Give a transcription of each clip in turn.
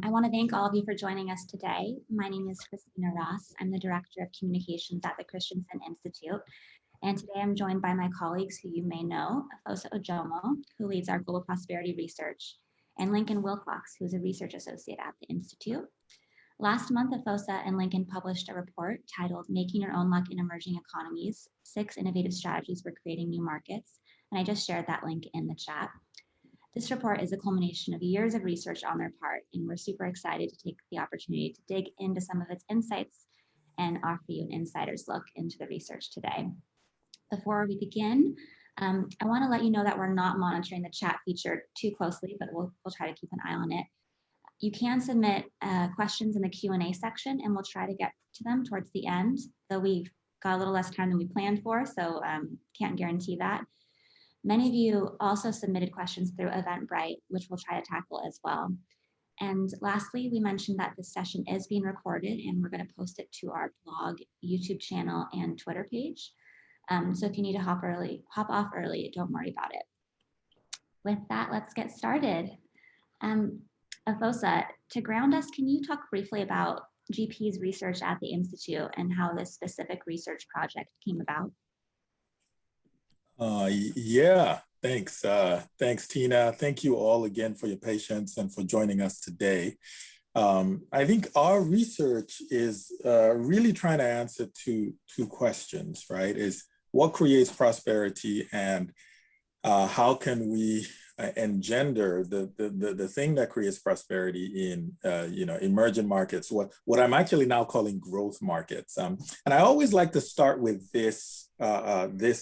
I want to thank all of you for joining us today. My name is Christina Ross. I'm the Director of Communications at the Christensen Institute. And today I'm joined by my colleagues who you may know, Afosa Ojomo, who leads our global prosperity research, and Lincoln Wilcox, who is a research associate at the Institute. Last month, Afosa and Lincoln published a report titled Making Your Own Luck in Emerging Economies, 6 Innovative Strategies for Creating New Markets. And I just shared that link in the chat. This report is a culmination of years of research on their part, and we're super excited to take the opportunity to dig into some of its insights and offer you an insider's look into the research today. Before we begin, I want to let you know that we're not monitoring the chat feature too closely, but we'll try to keep an eye on it. You can submit questions in the Q&A section, and we'll try to get to them towards the end, though we've got a little less time than we planned for, so can't guarantee that. Many of you also submitted questions through Eventbrite, which we'll try to tackle as well. And lastly, we mentioned that this session is being recorded, and we're going to post it to our blog, YouTube channel, and Twitter page. So if you need to hop off early, don't worry about it. With that, let's get started. Afosa, to ground us, can you talk briefly about GP's research at the Institute and how this specific research project came about? Yeah, thanks. Thanks, Tina. Thank you all again for your patience and for joining us today. I think our research is really trying to answer two questions, right? Is what creates prosperity, and how can we engender the thing that creates prosperity in emerging markets, what I'm actually now calling growth markets. And I always like to start with this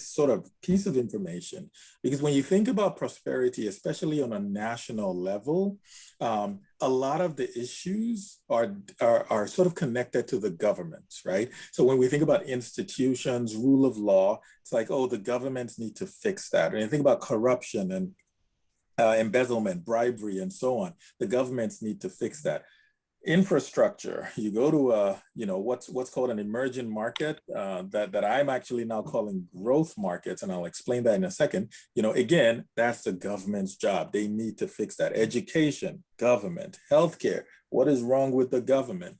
sort of piece of information, because when you think about prosperity, especially on a national level, a lot of the issues are sort of connected to the government, right? So when we think about institutions, rule of law, it's like, oh, the governments need to fix that. And you think about corruption and embezzlement, bribery, and so on, the governments need to fix that. Infrastructure, you go to what's called an emerging market that I'm actually now calling growth markets, and I'll explain that in a second. Again, that's the government's job. They need to fix that. Education, government, healthcare, what is wrong with the government?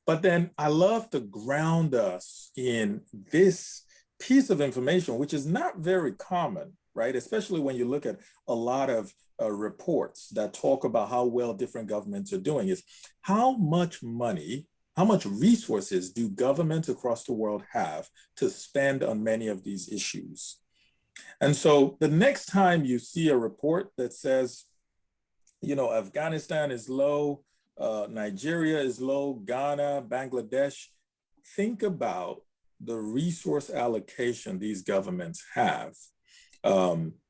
But then I love to ground us in this piece of information, which is not very common, right? Especially when you look at a lot of reports that talk about how well different governments are doing, is how much money, how much resources do governments across the world have to spend on many of these issues? And so the next time you see a report that says, Afghanistan is low, Nigeria is low, Ghana, Bangladesh, think about the resource allocation these governments have.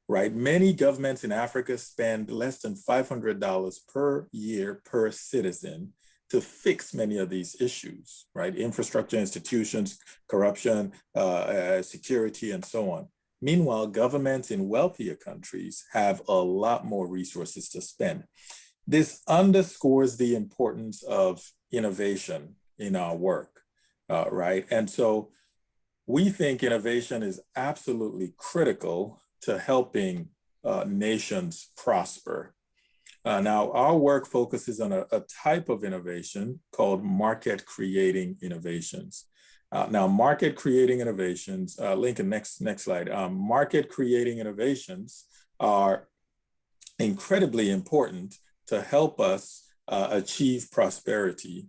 Right? Many governments in Africa spend less than $500 per year per citizen to fix many of these issues, right? Infrastructure, institutions, corruption, security, and so on. Meanwhile, governments in wealthier countries have a lot more resources to spend. This underscores the importance of innovation in our work, right? And so we think innovation is absolutely critical to helping nations prosper. Now, our work focuses on a type of innovation called market creating innovations. Now, market creating innovations, Lincoln, next slide. Market creating innovations are incredibly important to help us achieve prosperity.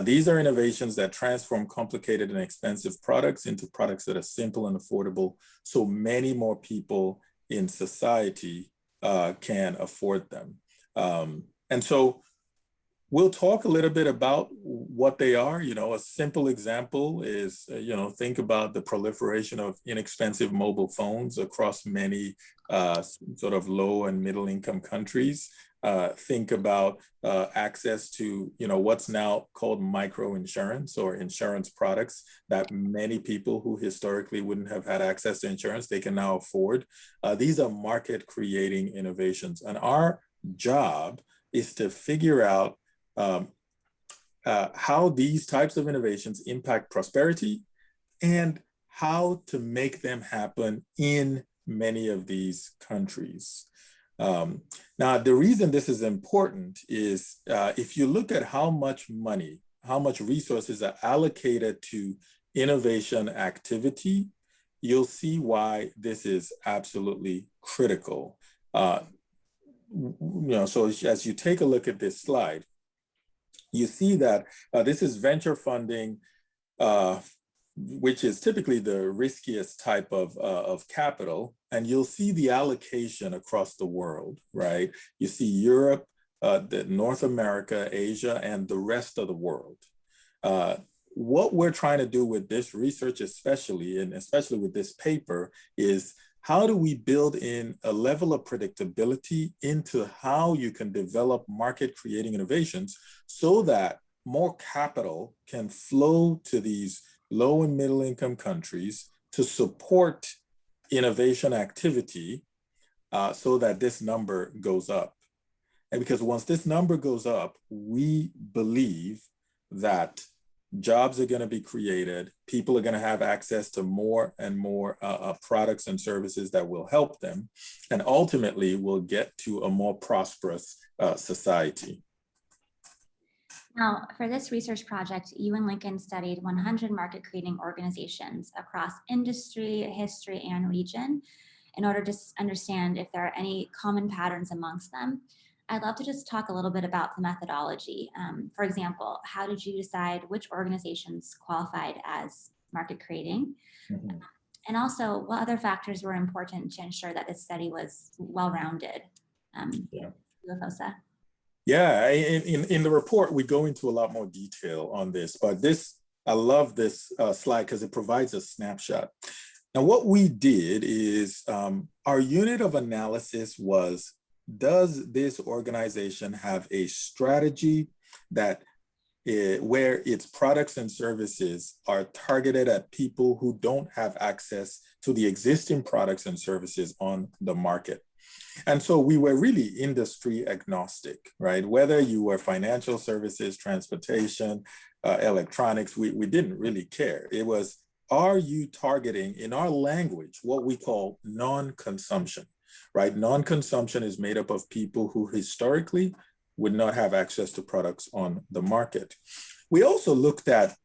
These are innovations that transform complicated and expensive products into products that are simple and affordable, so many more people in society can afford them. And so we'll talk a little bit about what they are. A simple example is, think about the proliferation of inexpensive mobile phones across many sort of low and middle income countries. Think about access to, what's now called micro insurance or insurance products that many people who historically wouldn't have had access to insurance, they can now afford. These are market creating innovations. And our job is to figure out how these types of innovations impact prosperity and how to make them happen in many of these countries. Now, the reason this is important is if you look at how much money, how much resources are allocated to innovation activity, you'll see why this is absolutely critical. So as you take a look at this slide, you see that this is venture funding, which is typically the riskiest type of capital. And you'll see the allocation across the world, right? You see Europe, North America, Asia, and the rest of the world. What we're trying to do with this research, especially with this paper, is how do we build in a level of predictability into how you can develop market creating innovations so that more capital can flow to these low and middle income countries to support innovation activity so that this number goes up. And because once this number goes up, we believe that jobs are going to be created, people are going to have access to more and more products and services that will help them, and ultimately we'll get to a more prosperous society. Now, for this research project, you and Lincoln studied 100 market creating organizations across industry, history, and region in order to understand if there are any common patterns amongst them. I'd love to just talk a little bit about the methodology. For example, how did you decide which organizations qualified as market creating? Mm-hmm. And also, what other factors were important to ensure that this study was well-rounded? Yeah, in the report, we go into a lot more detail on this, but I love this slide because it provides a snapshot. Now, what we did is our unit of analysis was, does this organization have a strategy that where its products and services are targeted at people who don't have access to the existing products and services on the market? And so we were really industry agnostic, right? Whether you were financial services, transportation, electronics, we didn't really care. It was, are you targeting, in our language, what we call non-consumption, right? Non-consumption is made up of people who historically would not have access to products on the market. We also looked at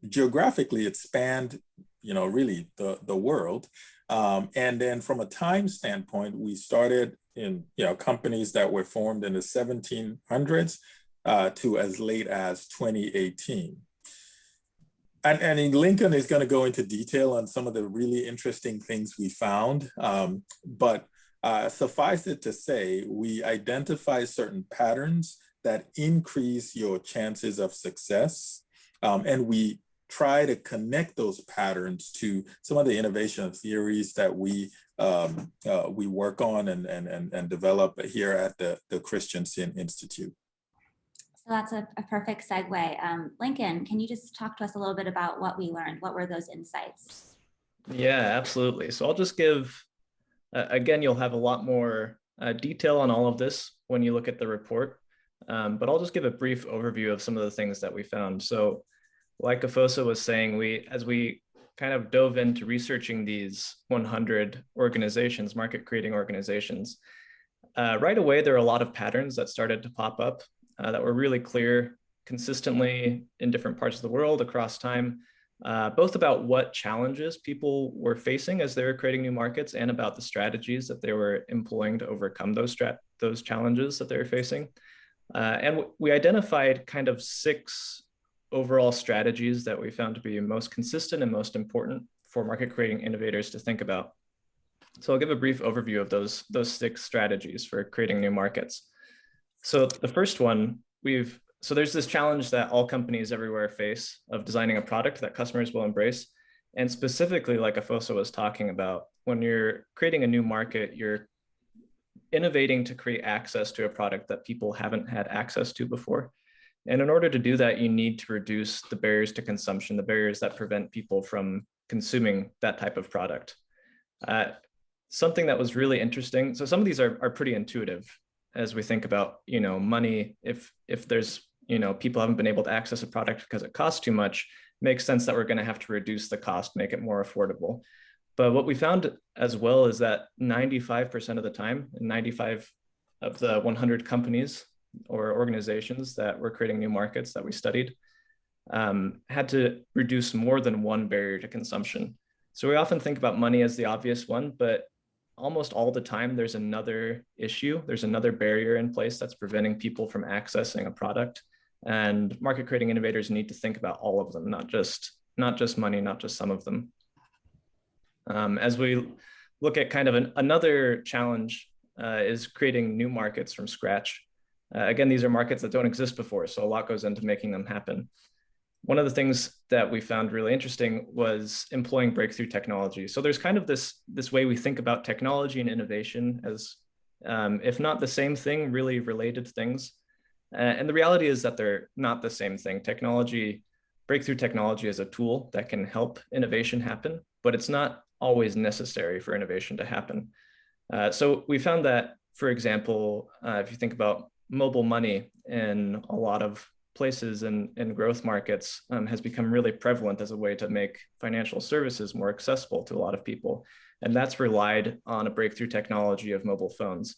geographically, it spanned, really the world. And then from a time standpoint, we started in, companies that were formed in the 1700s to as late as 2018. And Lincoln is going to go into detail on some of the really interesting things we found. But suffice it to say, we identify certain patterns that increase your chances of success. And we try to connect those patterns to some of the innovation theories that we work on and develop here at the Christensen Institute. So that's a perfect segue. Lincoln, can you just talk to us a little bit about what we learned? What were those insights? Yeah, absolutely. So I'll just give, again, you'll have a lot more detail on all of this when you look at the report, but I'll just give a brief overview of some of the things that we found. So like Afosa was saying, as we kind of dove into researching these 100 organizations, market creating organizations, right away, there are a lot of patterns that started to pop up that were really clear consistently in different parts of the world across time, both about what challenges people were facing as they were creating new markets and about the strategies that they were employing to overcome those challenges that they were facing. And we identified kind of 6 overall strategies that we found to be most consistent and most important for market creating innovators to think about. So I'll give a brief overview of those 6 strategies for creating new markets. So the first one, so there's this challenge that all companies everywhere face of designing a product that customers will embrace. And specifically, like Afosa was talking about, when you're creating a new market, you're innovating to create access to a product that people haven't had access to before. And in order to do that, you need to reduce the barriers to consumption, the barriers that prevent people from consuming that type of product. Something that was really interesting. So some of these are pretty intuitive as we think about, money. If there's, people haven't been able to access a product because it costs too much, makes sense that we're going to have to reduce the cost, make it more affordable. But what we found as well is that 95% of the time, 95 of the 100 companies or organizations that were creating new markets that we studied had to reduce more than one barrier to consumption. So we often think about money as the obvious one, but almost all the time there's another issue, there's another barrier in place that's preventing people from accessing a product. And market creating innovators need to think about all of them, not just money, not just some of them. As we look at kind of another challenge is creating new markets from scratch. Again, these are markets that don't exist before, so a lot goes into making them happen. One of the things that we found really interesting was employing breakthrough technology. So there's kind of this way we think about technology and innovation as, if not the same thing, really related things. And the reality is that they're not the same thing. Breakthrough technology is a tool that can help innovation happen, but it's not always necessary for innovation to happen. So we found that, for example, if you think about mobile money in a lot of places in growth markets has become really prevalent as a way to make financial services more accessible to a lot of people. And that's relied on a breakthrough technology of mobile phones.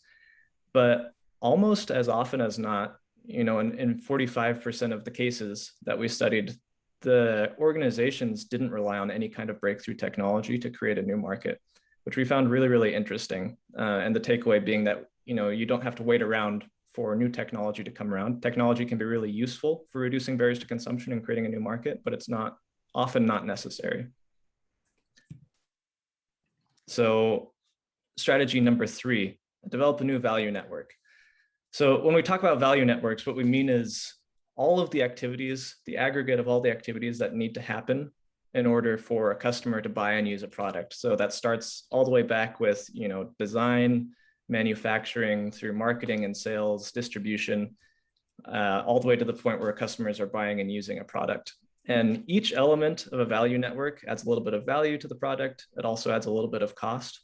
But almost as often as not, in 45% of the cases that we studied, the organizations didn't rely on any kind of breakthrough technology to create a new market, which we found really, really interesting. And the takeaway being that, you don't have to wait around for new technology to come around. Technology can be really useful for reducing barriers to consumption and creating a new market, but it's often not necessary. So strategy number 3, develop a new value network. So when we talk about value networks, what we mean is all of the activities, the aggregate of all the activities that need to happen in order for a customer to buy and use a product. So that starts all the way back with, design, manufacturing, through marketing and sales, distribution, all the way to the point where customers are buying and using a product. And each element of a value network adds a little bit of value to the product. It also adds a little bit of cost.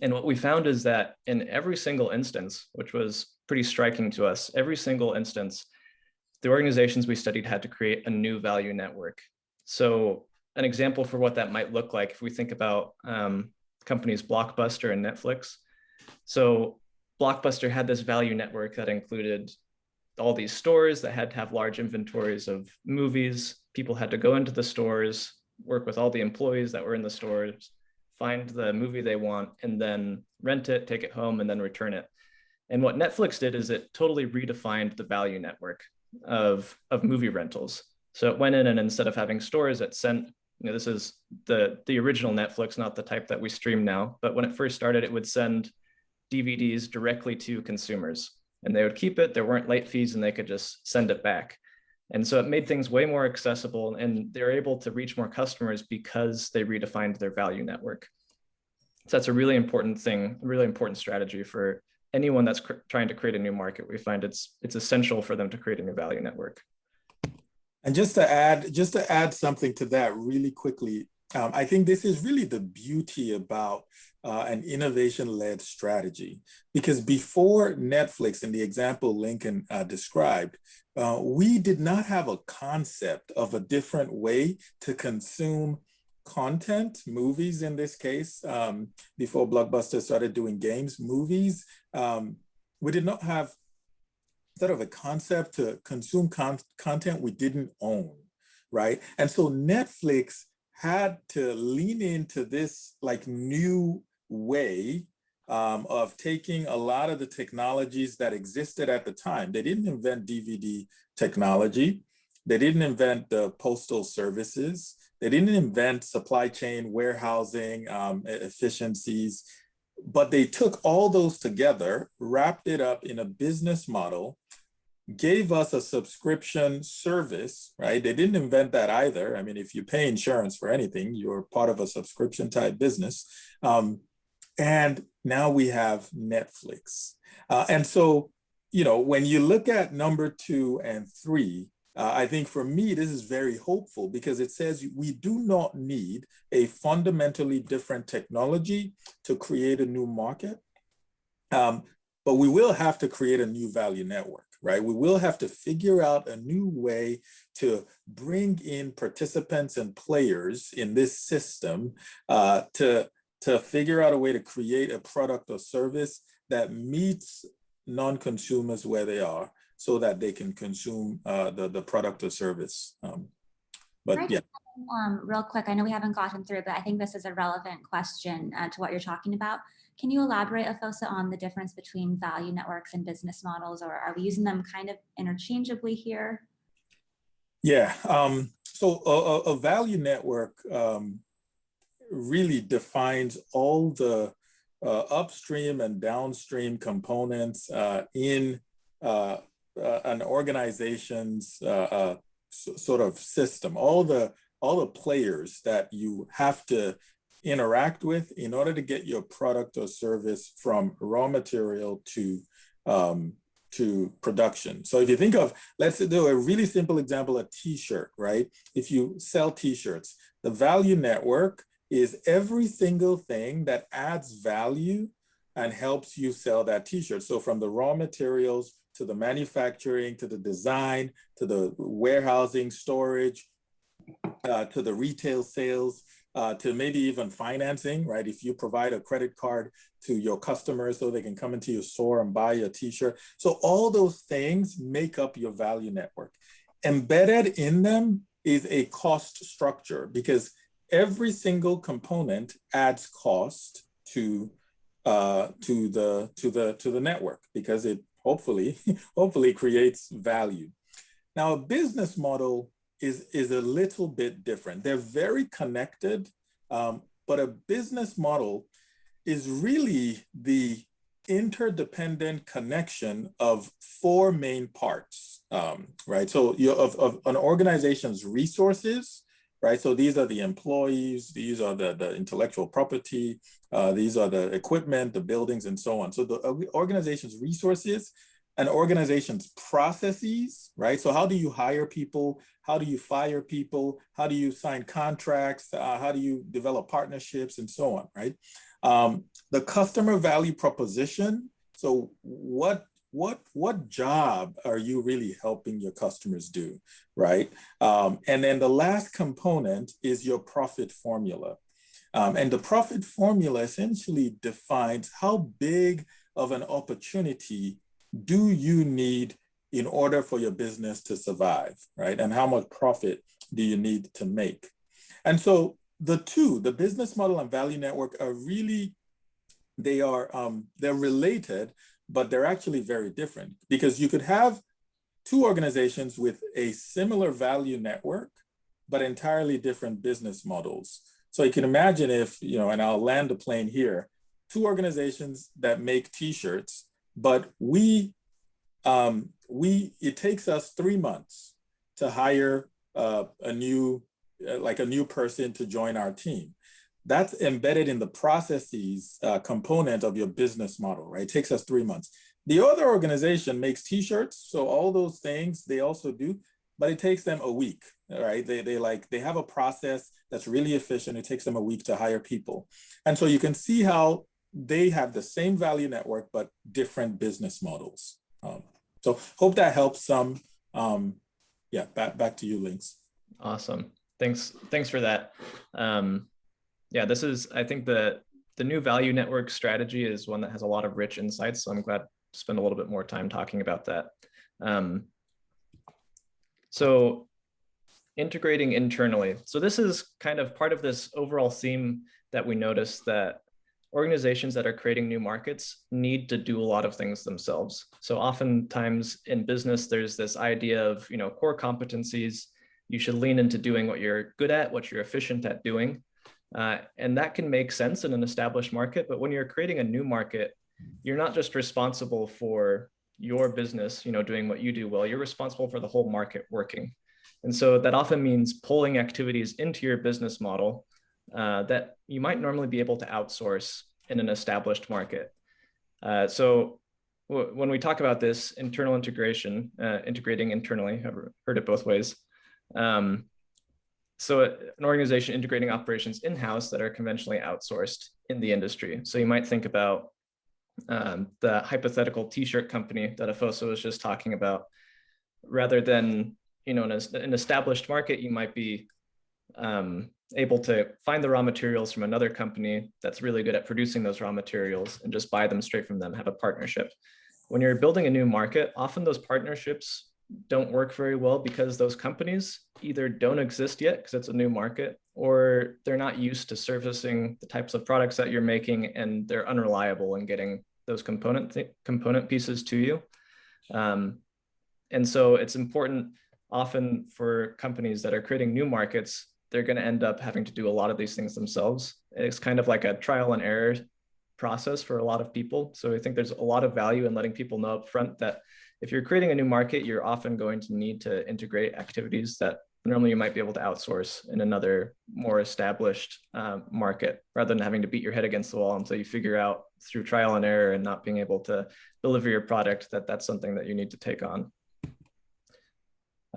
And what we found is that in every single instance, which was pretty striking to us, every single instance, the organizations we studied had to create a new value network. So an example for what that might look like, if we think about companies Blockbuster and Netflix. So Blockbuster had this value network that included all these stores that had to have large inventories of movies. People had to go into the stores, work with all the employees that were in the stores, find the movie they want, and then rent it, take it home, and then return it. And what Netflix did is it totally redefined the value network of movie rentals. So it went in and instead of having stores, it sent, this is the original Netflix, not the type that we stream now, but when it first started, it would send DVDs directly to consumers and they would keep it. There weren't late fees and they could just send it back. And so it made things way more accessible and they're able to reach more customers because they redefined their value network. So that's a really important thing, a really important strategy for anyone that's trying to create a new market. We find it's essential for them to create a new value network. And just to add something to that really quickly, I think this is really the beauty about an innovation-led strategy, because before Netflix, in the example Lincoln described, we did not have a concept of a different way to consume content, movies in this case, before Blockbuster started doing games, movies. We did not have sort of a concept to consume content we didn't own, right? And so Netflix had to lean into this like new way of taking a lot of the technologies that existed at the time. They didn't invent DVD technology. They didn't invent the postal services. They didn't invent supply chain warehousing efficiencies, but they took all those together, wrapped it up in a business model, gave us a subscription service, right? They didn't invent that either. I mean, if you pay insurance for anything, you're part of a subscription type business. And now we have Netflix. And so, when you look at number 2 and 3, I think for me, this is very hopeful because it says we do not need a fundamentally different technology to create a new market, but we will have to create a new value network. right? We will have to figure out a new way to bring in participants and players in this system to figure out a way to create a product or service that meets non-consumers where they are so that they can consume the product or service. But yeah. Real quick, I know we haven't gotten through, but I think this is a relevant question to what you're talking about. Can you elaborate, Afosa, on the difference between value networks and business models, or are we using them kind of interchangeably here? Yeah, so a value network really defines all the upstream and downstream components in an organization's sort of system, all the players that you have to interact with in order to get your product or service from raw material to production. So if you think of, let's do a really simple example, a t-shirt, right? If you sell t-shirts, the value network is every single thing that adds value and helps you sell that t-shirt. So from the raw materials to the manufacturing, to the design, to the warehousing, storage, to the retail sales, to maybe even financing, right? If you provide a credit card to your customers so they can come into your store and buy a t-shirt. So all those things make up your value network. Embedded in them is a cost structure because every single component adds cost to the network because it hopefully creates value. Now, a business model is a little bit different. They're very connected, but a business model is really the interdependent connection of four main parts, right? So of an organization's resources, right? So these are the employees, these are the intellectual property, these are the equipment, the buildings, and so on. So the organization's resources, an organization's processes, right? So how do you hire people? How do you fire people? How do you sign contracts? How do you develop partnerships and so on, right? The customer value proposition. So what job are you really helping your customers do, right? And then the last component is your profit formula. And the profit formula essentially defines how big of an opportunity do you need in order for your business to survive, right? And how much profit do you need to make? And so the business model and value network are really, they're related, but they're actually very different because you could have two organizations with a similar value network, but entirely different business models. So you can imagine if, and I'll land the plane here, two organizations that make t-shirts, but it takes us 3 months to hire a new person to join our team. That's embedded in the processes component of your business model, right? It takes us 3 months. The other organization makes t-shirts, so all those things they also do, but it takes them a week, right? They have a process that's really efficient. It takes them a week to hire people. And so you can see how they have the same value network, but different business models. So hope that helps some. Yeah, back to you, Lynx. Awesome. Thanks for that. Yeah, this is, I think the new value network strategy is one that has a lot of rich insights. So I'm glad to spend a little bit more time talking about that. So integrating internally. So this is kind of part of this overall theme that we noticed that organizations that are creating new markets need to do a lot of things themselves. So oftentimes in business, there's this idea of, core competencies. You should lean into doing what you're good at, what you're efficient at doing. And that can make sense in an established market. But when you're creating a new market, you're not just responsible for your business, doing what you do well, you're responsible for the whole market working. And so that often means pulling activities into your business model that you might normally be able to outsource in an established market. So when we talk about this internal integration, integrating internally, I've heard it both ways. So an organization integrating operations in-house that are conventionally outsourced in the industry. So you might think about the hypothetical t-shirt company that Afoso was just talking about, rather than, in an established market, you might be able to find the raw materials from another company that's really good at producing those raw materials and just buy them straight from them, have a partnership. When you're building a new market, often those partnerships don't work very well because those companies either don't exist yet because it's a new market, or they're not used to servicing the types of products that you're making, and they're unreliable in getting those component pieces to you. And so it's important often for companies that are creating new markets, they're going to end up having to do a lot of these things themselves. It's kind of like a trial and error process for a lot of people. So I think there's a lot of value in letting people know up front that if you're creating a new market, you're often going to need to integrate activities that normally you might be able to outsource in another more established market, rather than having to beat your head against the wall until you figure out through trial and error and not being able to deliver your product that that's something that you need to take on.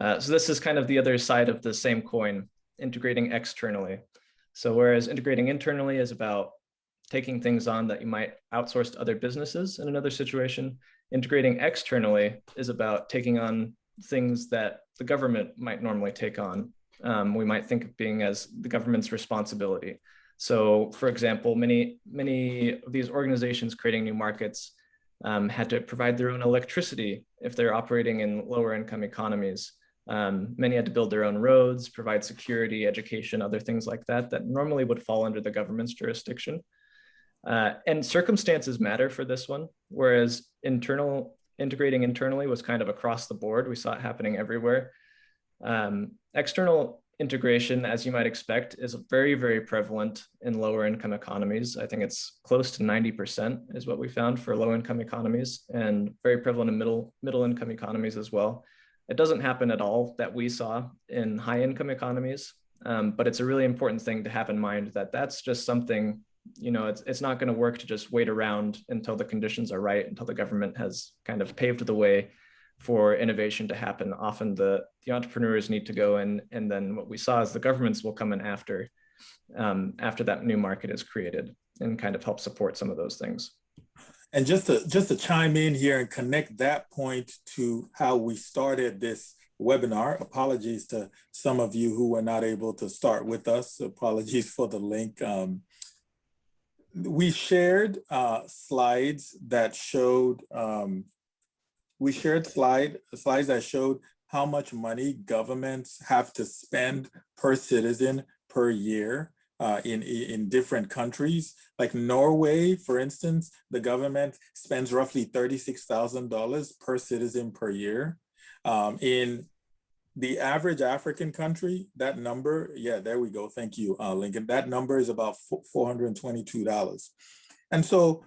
So this is kind of the other side of the same coin, integrating externally. So whereas integrating internally is about taking things on that you might outsource to other businesses in another situation, integrating externally is about taking on things that the government might normally take on. We might think of being as the government's responsibility. So for example, many of these organizations creating new markets had to provide their own electricity if they're operating in lower income economies. Many had to build their own roads, provide security, education, other things like that, that normally would fall under the government's jurisdiction. And circumstances matter for this one, whereas integrating internally was kind of across the board. We saw it happening everywhere. External integration, as you might expect, is very, very prevalent in lower income economies. I think it's close to 90% is what we found for low income economies, and very prevalent in middle income economies as well. It doesn't happen at all that we saw in high income economies, but it's a really important thing to have in mind that that's just something, it's not going to work to just wait around until the conditions are right, until the government has kind of paved the way for innovation to happen. Often the entrepreneurs need to go in, and then what we saw is the governments will come in after that new market is created and kind of help support some of those things. And just to chime in here and connect that point to how we started this webinar, apologies to some of you who were not able to start with us. Apologies for the link. We shared slides that showed slides that showed how much money governments have to spend per citizen per year in different countries. Like Norway, for instance, the government spends roughly $36,000 per citizen per year. In the average African country, that number, yeah, there we go. Thank you, Lincoln. That number is about $422. And so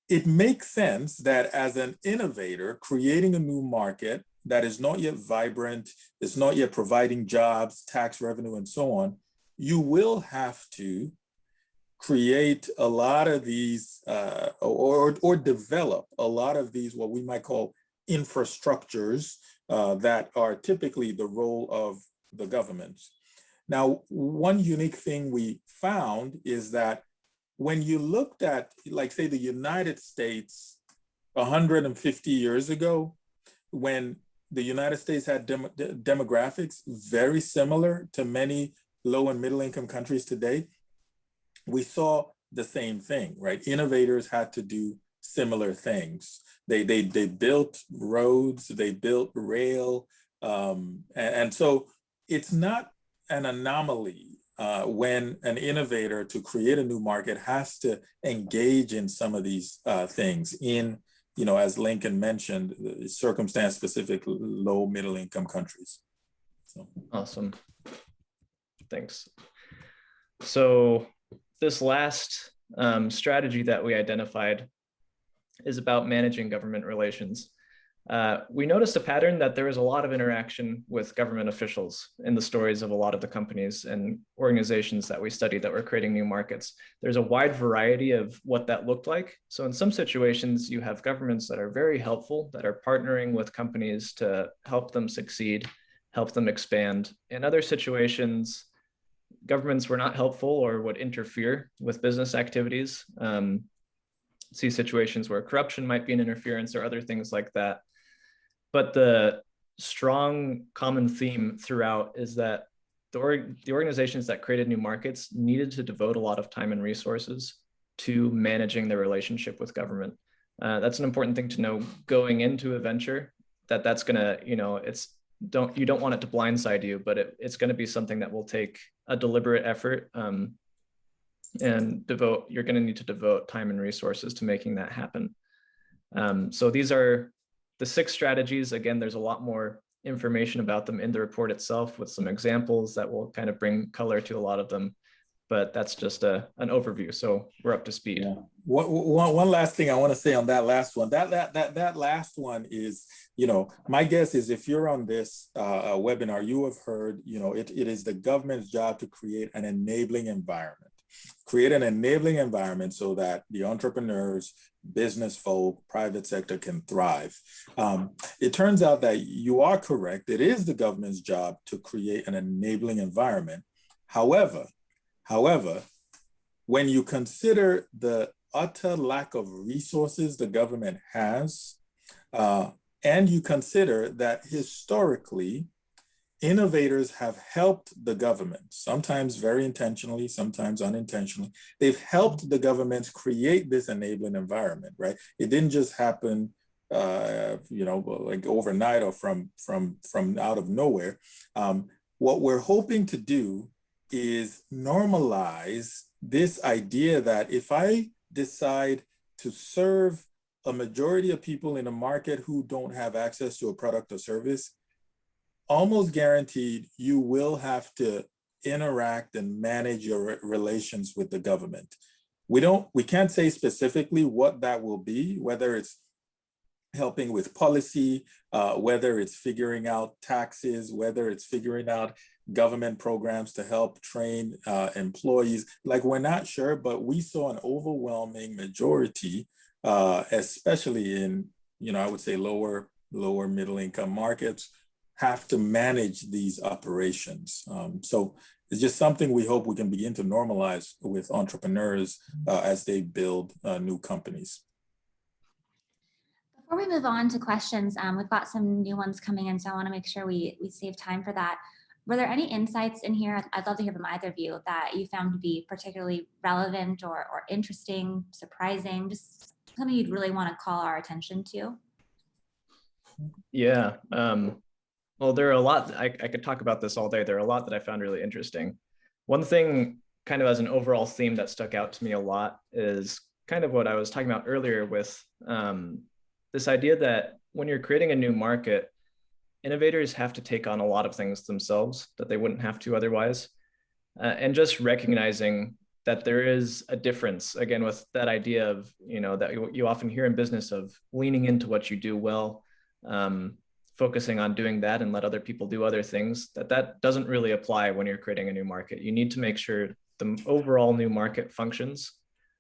it makes sense that as an innovator, creating a new market that is not yet vibrant, is not yet providing jobs, tax revenue, and so on, you will have to create a lot of these or develop a lot of these, what we might call infrastructures that are typically the role of the government. Now, one unique thing we found is that when you looked at, like, say, the United States 150 years ago, when the United States had demographics very similar to many low and middle income countries today, we saw the same thing, right? Innovators had to do similar things. They built roads, they built rail, and so it's not an anomaly when an innovator to create a new market has to engage in some of these things in, as Lincoln mentioned, circumstance-specific low middle income countries. So. Awesome. Thanks. So this last strategy that we identified is about managing government relations. We noticed a pattern that there was a lot of interaction with government officials in the stories of a lot of the companies and organizations that we studied that were creating new markets. There's a wide variety of what that looked like. So in some situations, you have governments that are very helpful, that are partnering with companies to help them succeed, help them expand. In other situations, governments were not helpful or would interfere with business activities. see situations where corruption might be an interference or other things like that. But the strong common theme throughout is that the organizations that created new markets needed to devote a lot of time and resources to managing their relationship with government. That's an important thing to know going into a venture, that's gonna, you don't want it to blindside you, but it's gonna be something that will take a deliberate effort, and you're gonna need to devote time and resources to making that happen. So these are the 6 strategies. Again, there's a lot more information about them in the report itself with some examples that will kind of bring color to a lot of them, but that's just an overview. So we're up to speed. Yeah. One last thing I want to say on that last one. That last one is, my guess is if you're on this webinar, you have heard, it is the government's job to create an enabling environment. Create an enabling environment so that the entrepreneurs, business folk, private sector can thrive. It turns out that you are correct. It is the government's job to create an enabling environment. However, when you consider the utter lack of resources the government has, and you consider that historically, innovators have helped the government, sometimes very intentionally, sometimes unintentionally. They've helped the governments create this enabling environment, right? It didn't just happen, like overnight or from out of nowhere. What we're hoping to do is normalize this idea that if I decide to serve a majority of people in a market who don't have access to a product or service, almost guaranteed you will have to interact and manage your relations with the government. We can't say specifically what that will be, whether it's helping with policy, whether it's figuring out taxes, whether it's figuring out government programs to help train employees. Like, we're not sure, but we saw an overwhelming majority, especially in, I would say lower middle income markets, have to manage these operations. So it's just something we hope we can begin to normalize with entrepreneurs as they build new companies. Before we move on to questions, we've got some new ones coming in, so I want to make sure we save time for that. Were there any insights in here, I'd love to hear from either of you, that you found to be particularly relevant or interesting, surprising, just something you'd really want to call our attention to? Yeah. Well, there are a lot, I could talk about this all day. There are a lot that I found really interesting. One thing kind of as an overall theme that stuck out to me a lot is kind of what I was talking about earlier with this idea that when you're creating a new market, innovators have to take on a lot of things themselves that they wouldn't have to otherwise. And just recognizing that there is a difference, again, with that idea of, that you often hear in business of leaning into what you do well, focusing on doing that and let other people do other things, that doesn't really apply when you're creating a new market. You need to make sure the overall new market functions,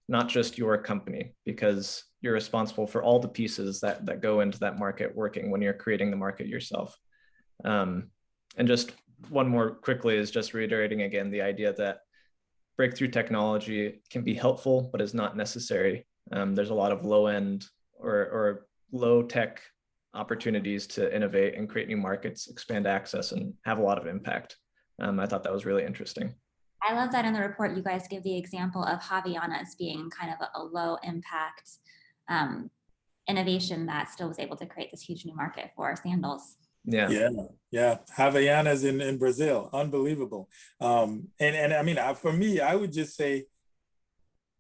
not just your company, because you're responsible for all the pieces that go into that market working when you're creating the market yourself. And just one more quickly is just reiterating again the idea that breakthrough technology can be helpful, but is not necessary. There's a lot of low end or low tech opportunities to innovate and create new markets, expand access, and have a lot of impact. I thought that was really interesting. I love that in the report you guys give the example of Havaianas being kind of a low impact innovation that still was able to create this huge new market for sandals. Yeah. Havaianas in Brazil, unbelievable. And I mean, for me, I would just say,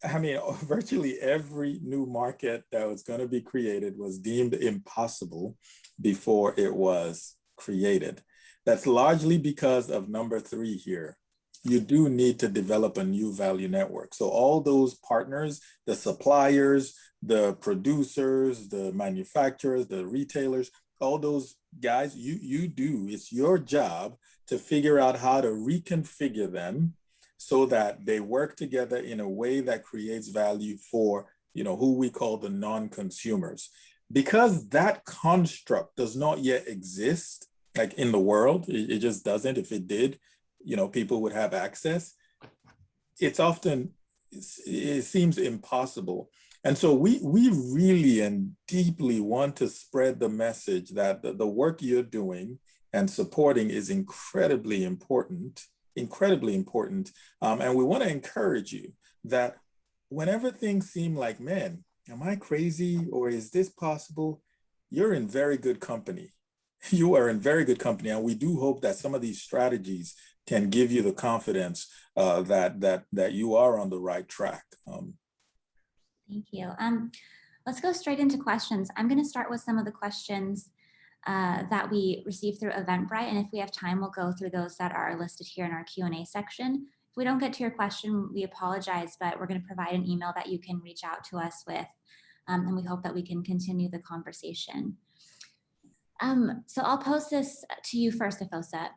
virtually every new market that was going to be created was deemed impossible before it was created. That's largely because of number 3 here. You do need to develop a new value network. So all those partners, the suppliers, the producers, the manufacturers, the retailers, all those guys, it's your job to figure out how to reconfigure them so that they work together in a way that creates value for, who we call the non-consumers. Because that construct does not yet exist, like in the world, it just doesn't. If it did, people would have access. It seems impossible. And so we really and deeply want to spread the message that the work you're doing and supporting is incredibly important, incredibly important. And we want to encourage you that whenever things seem like, man, am I crazy or is this possible? You're in very good company. You are in very good company. And we do hope that some of these strategies can give you the confidence that you are on the right track. Thank you. Let's go straight into questions. I'm going to start with some of the questions that we received through Eventbrite. And if we have time, we'll go through those that are listed here in our Q&A section. If we don't get to your question, we apologize, but we're going to provide an email that you can reach out to us with. And we hope that we can continue the conversation. So I'll pose this to you first, Afosa.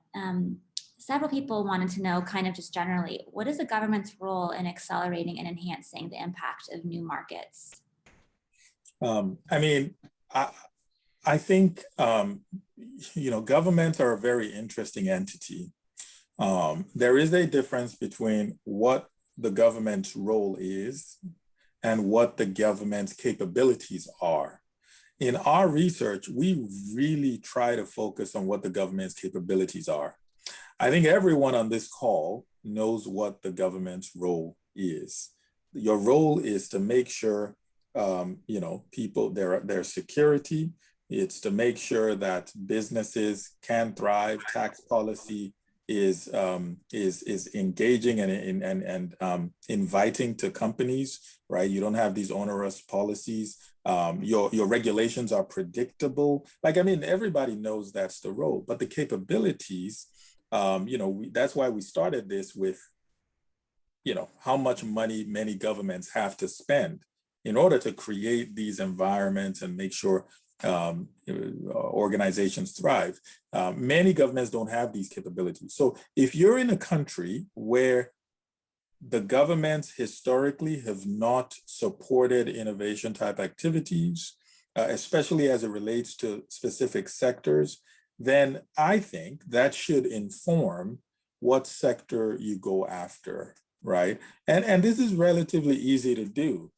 Several people wanted to know kind of just generally, what is the government's role in accelerating and enhancing the impact of new markets? I think, governments are a very interesting entity. There is a difference between what the government's role is and what the government's capabilities are. In our research, we really try to focus on what the government's capabilities are. I think everyone on this call knows what the government's role is. Your role is to make sure, people, their security. It's to make sure that businesses can thrive. Tax policy is engaging and inviting to companies, right? You don't have these onerous policies. Your regulations are predictable. Everybody knows that's the role, but the capabilities, that's why we started this with, how much money many governments have to spend in order to create these environments and make sure organizations thrive. Many governments don't have these capabilities. So if you're in a country where the governments historically have not supported innovation type activities, especially as it relates to specific sectors, then I think that should inform what sector you go after, right? And this is relatively easy to do.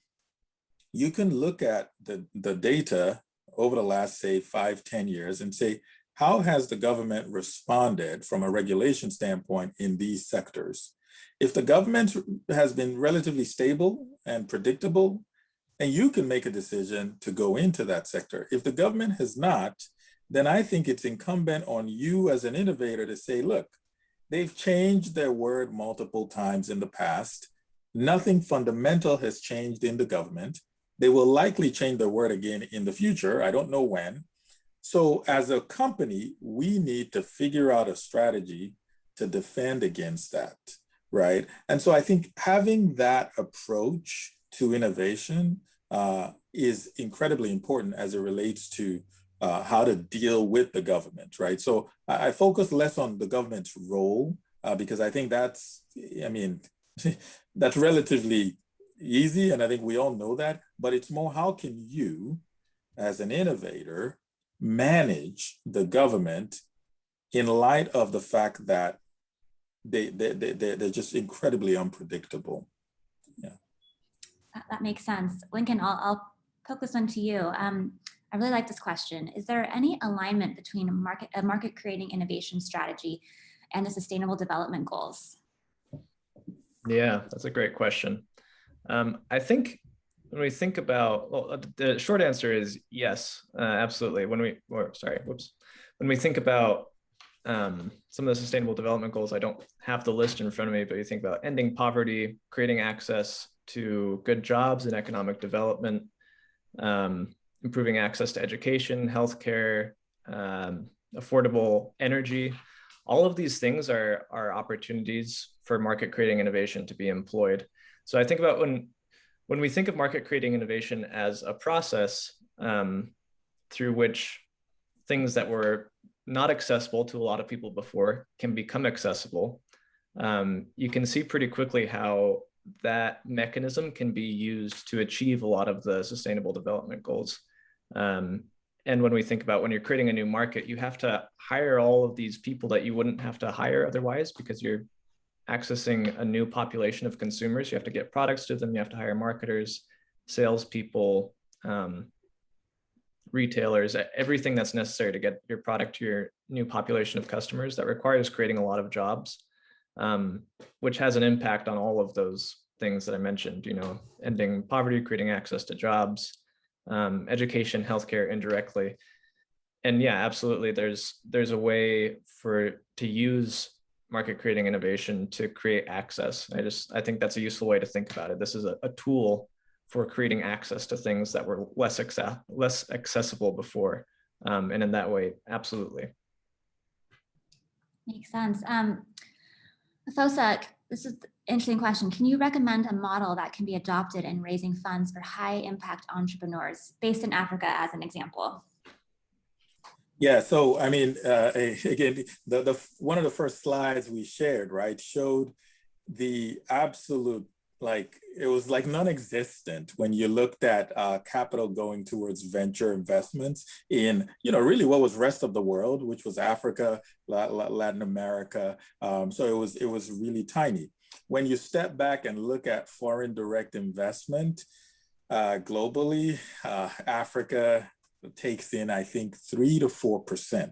You can look at the data over the last, say, 5-10 years and say, how has the government responded from a regulation standpoint in these sectors? If the government has been relatively stable and predictable, then you can make a decision to go into that sector. If the government has not, then I think it's incumbent on you as an innovator to say, look, they've changed their word multiple times in the past. Nothing fundamental has changed in the government. They will likely change their word again in the future. I don't know when. So as a company, we need to figure out a strategy to defend against that, right? And so I think having that approach to innovation is incredibly important as it relates to how to deal with the government, right? So I focus less on the government's role because I think that's relatively easy, and I think we all know that, but it's more how can you, as an innovator, manage the government in light of the fact that they're just incredibly unpredictable. Yeah. That makes sense. Lincoln, I'll poke this one to you. I really like this question. Is there any alignment between a market creating innovation strategy and the Sustainable Development Goals? Yeah, that's a great question. I think when we think about, the short answer is yes, absolutely. When we think about some of the Sustainable Development Goals, I don't have the list in front of me, but you think about ending poverty, creating access to good jobs and economic development, improving access to education, healthcare, affordable energy. All of these things are opportunities for market creating innovation to be employed. So I think about when we think of market creating innovation as a process through which things that were not accessible to a lot of people before can become accessible, you can see pretty quickly how that mechanism can be used to achieve a lot of the Sustainable Development Goals. And when we think about when you're creating a new market, you have to hire all of these people that you wouldn't have to hire otherwise because you're accessing a new population of consumers. You have to get products to them, you have to hire marketers, salespeople, retailers, everything that's necessary to get your product to your new population of customers. That requires creating a lot of jobs, which has an impact on all of those things that I mentioned, ending poverty, creating access to jobs, education, healthcare indirectly. And yeah, absolutely, there's a way to use market creating innovation to create access. I think that's a useful way to think about it. This is a tool for creating access to things that were less accessible before. And in that way, absolutely. Makes sense. Fosa, this is an interesting question. Can you recommend a model that can be adopted in raising funds for high impact entrepreneurs based in Africa as an example? Yeah, so I mean, again, the one of the first slides we shared, right, showed the absolute, like, it was like non-existent when you looked at capital going towards venture investments in, really what was rest of the world, which was Africa, Latin America. So it was really tiny. When you step back and look at foreign direct investment globally, Africa takes in, I think, 3 to 4%.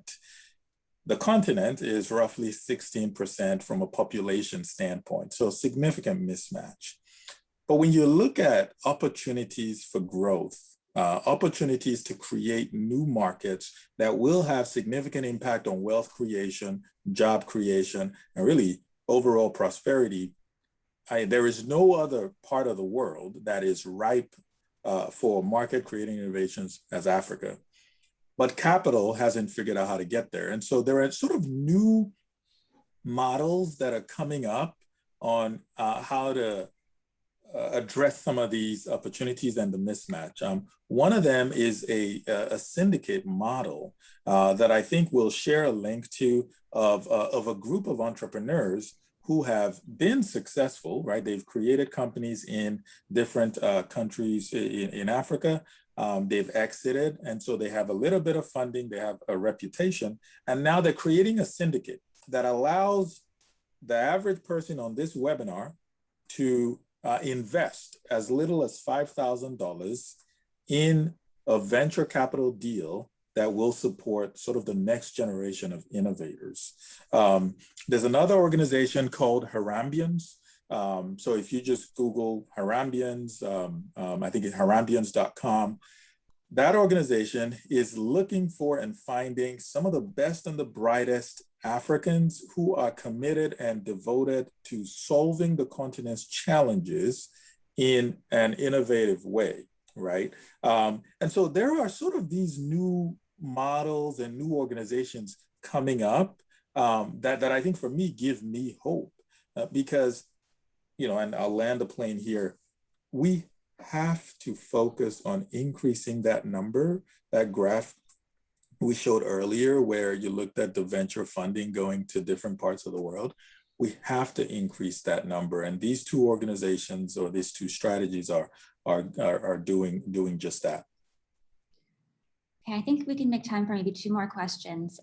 The continent is roughly 16% from a population standpoint, so significant mismatch. But when you look at opportunities for growth, opportunities to create new markets that will have significant impact on wealth creation, job creation, and really overall prosperity, there is no other part of the world that is ripe for market creating innovations as Africa. But capital hasn't figured out how to get there. And so there are sort of new models that are coming up on how to address some of these opportunities and the mismatch. One of them is a syndicate model that I think we'll share a link to of a group of entrepreneurs who have been successful, right? They've created companies in different countries in Africa. They've exited, and so they have a little bit of funding, they have a reputation, and now they're creating a syndicate that allows the average person on this webinar to invest as little as $5,000 in a venture capital deal that will support sort of the next generation of innovators. There's another organization called Harambians. So if you just Google Harambians, I think it's harambians.com, that organization is looking for and finding some of the best and the brightest Africans who are committed and devoted to solving the continent's challenges in an innovative way, right? And so there are sort of these new models and new organizations coming up that I think for me give me hope because, and I'll land the plane here, we have to focus on increasing that number, that graph we showed earlier where you looked at the venture funding going to different parts of the world. We have to increase that number. And these two organizations or these two strategies are doing just that. Okay, I think we can make time for maybe 2 more questions.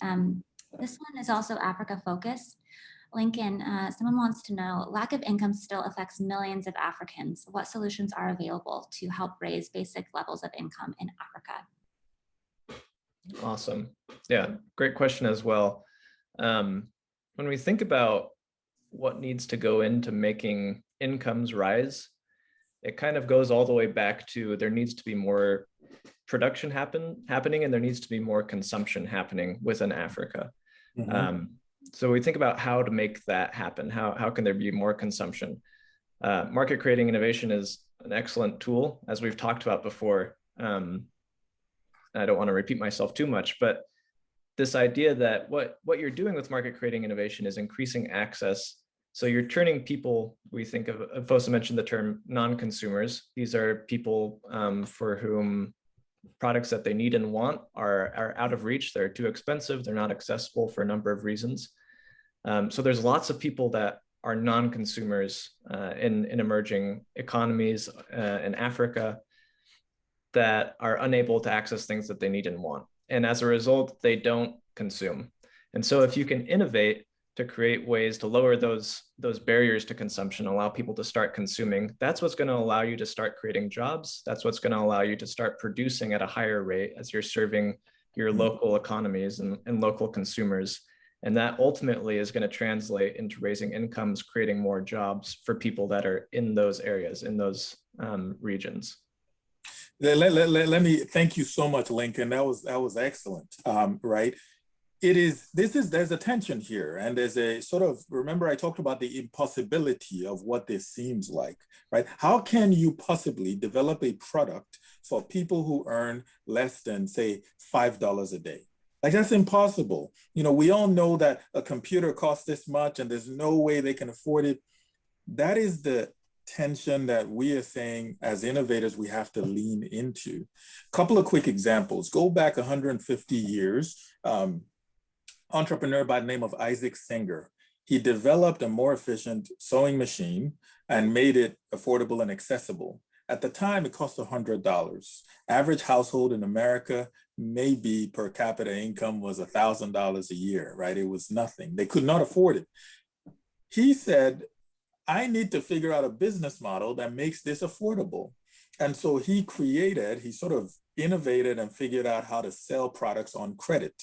This one is also Africa focused. Lincoln, someone wants to know, lack of income still affects millions of Africans. What solutions are available to help raise basic levels of income in Africa? Awesome. Yeah, great question as well. When we think about what needs to go into making incomes rise, it kind of goes all the way back to there needs to be more production happening and there needs to be more consumption happening within Africa. Mm-hmm. So we think about how to make that happen. How can there be more consumption? Market creating innovation is an excellent tool, as we've talked about before. I don't want to repeat myself too much, but this idea that what you're doing with market creating innovation is increasing access. So you're turning people, we think of, Fosa mentioned the term non-consumers. These are people for whom products that they need and want are out of reach. They're too expensive. They're not accessible for a number of reasons. So there's lots of people that are non-consumers in emerging economies in Africa that are unable to access things that they need and want. And as a result, they don't consume. And so if you can innovate to create ways to lower those barriers to consumption, allow people to start consuming. That's what's going to allow you to start creating jobs. That's what's going to allow you to start producing at a higher rate as you're serving your local economies and local consumers. And that ultimately is going to translate into raising incomes, creating more jobs for people that are in those areas, in those regions. Let me thank you so much, Lincoln. That was excellent. Right. There's a tension here, and there's a sort of, remember I talked about the impossibility of what this seems like, right? How can you possibly develop a product for people who earn less than, say, $5 a day? Like, that's impossible. We all know that a computer costs this much and there's no way they can afford it. That is the tension that we are saying as innovators we have to lean into. A couple of quick examples. Go back 150 years. Entrepreneur by the name of Isaac Singer. He developed a more efficient sewing machine and made it affordable and accessible. At the time, it cost $100. Average household in America, maybe per capita income was $1,000 a year, right? It was nothing. They could not afford it. He said, I need to figure out a business model that makes this affordable. And so he sort of innovated and figured out how to sell products on credit.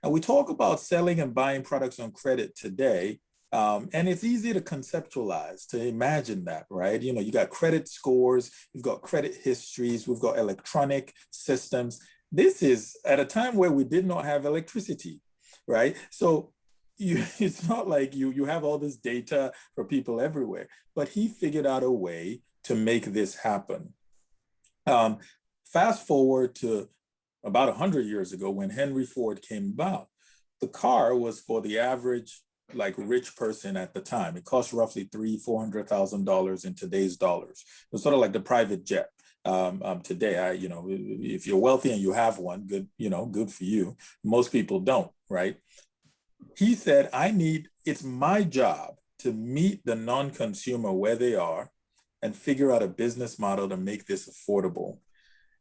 And we talk about selling and buying products on credit today, and it's easy to conceptualize, to imagine that, right? You got credit scores, you've got credit histories, we've got electronic systems. This is at a time where we did not have electricity, right? So it's not like you have all this data for people everywhere, but he figured out a way to make this happen. Fast forward to about 100 years ago when Henry Ford came about. The car was for the average rich person at the time. It cost roughly $300,000-$400,000 in today's dollars. It was sort of like the private jet. Today, if you're wealthy and you have one, good for you. Most people don't, right? He said, it's my job to meet the non-consumer where they are and figure out a business model to make this affordable.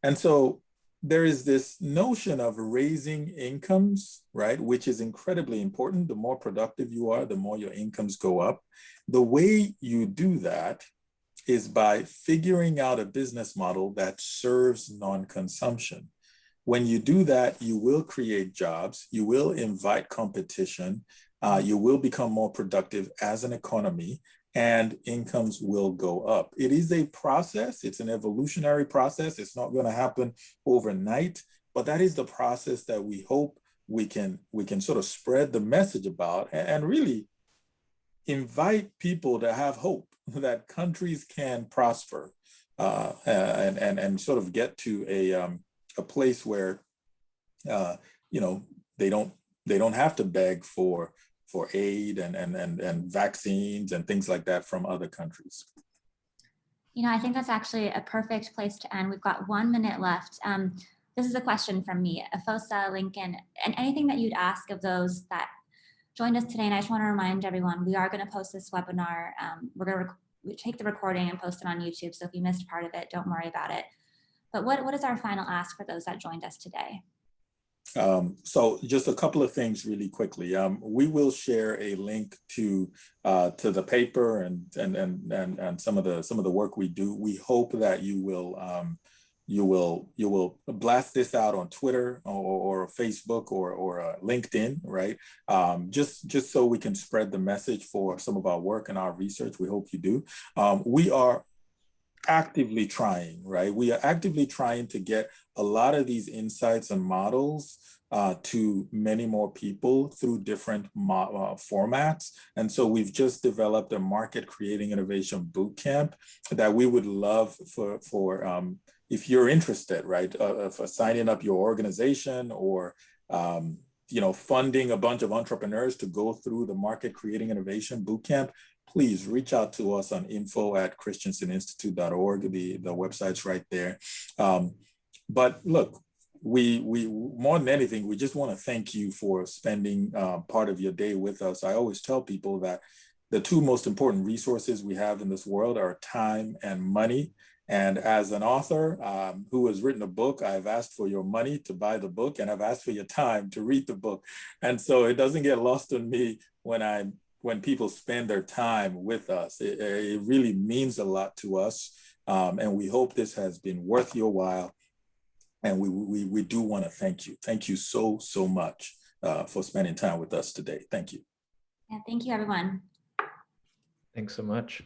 And so there is this notion of raising incomes, right, which is incredibly important. The more productive you are, the more your incomes go up. The way you do that is by figuring out a business model that serves non-consumption. When you do that, you will create jobs, you will invite competition, you will become more productive as an economy, and incomes will go up. It is a process. It's an evolutionary process. It's not going to happen overnight, but that is the process that we hope we can sort of spread the message about and really invite people to have hope that countries can prosper and sort of get to a place where they don't have to beg for aid and vaccines and things like that from other countries. I think that's actually a perfect place to end. We've got 1 minute left. This is a question from me, Afosa, Lincoln, and anything that you'd ask of those that joined us today. And I just want to remind everyone, we are going to post this webinar. We're going to take the recording and post it on YouTube. So if you missed part of it, don't worry about it. But what is our final ask for those that joined us today? So just a couple of things really quickly. We will share a link to the paper and some of the work we do. We hope that you will blast this out on Twitter or Facebook or LinkedIn, right? Just so we can spread the message for some of our work and our research. We hope you do. We are actively trying, right? We are actively trying to get a lot of these insights and models to many more people through different formats. And so we've just developed a market creating innovation bootcamp that we would love for if you're interested, right? For signing up your organization or funding a bunch of entrepreneurs to go through the market creating innovation bootcamp, please reach out to us on info@christenseninstitute.org. The website's right there. But look, we more than anything, we just want to thank you for spending part of your day with us. I always tell people that the two most important resources we have in this world are time and money. And as an author who has written a book, I've asked for your money to buy the book, and I've asked for your time to read the book. And so it doesn't get lost on me when people spend their time with us. It really means a lot to us. And we hope this has been worth your while. And we do want to thank you. Thank you so much for spending time with us today. Thank you. Yeah, thank you, everyone. Thanks so much.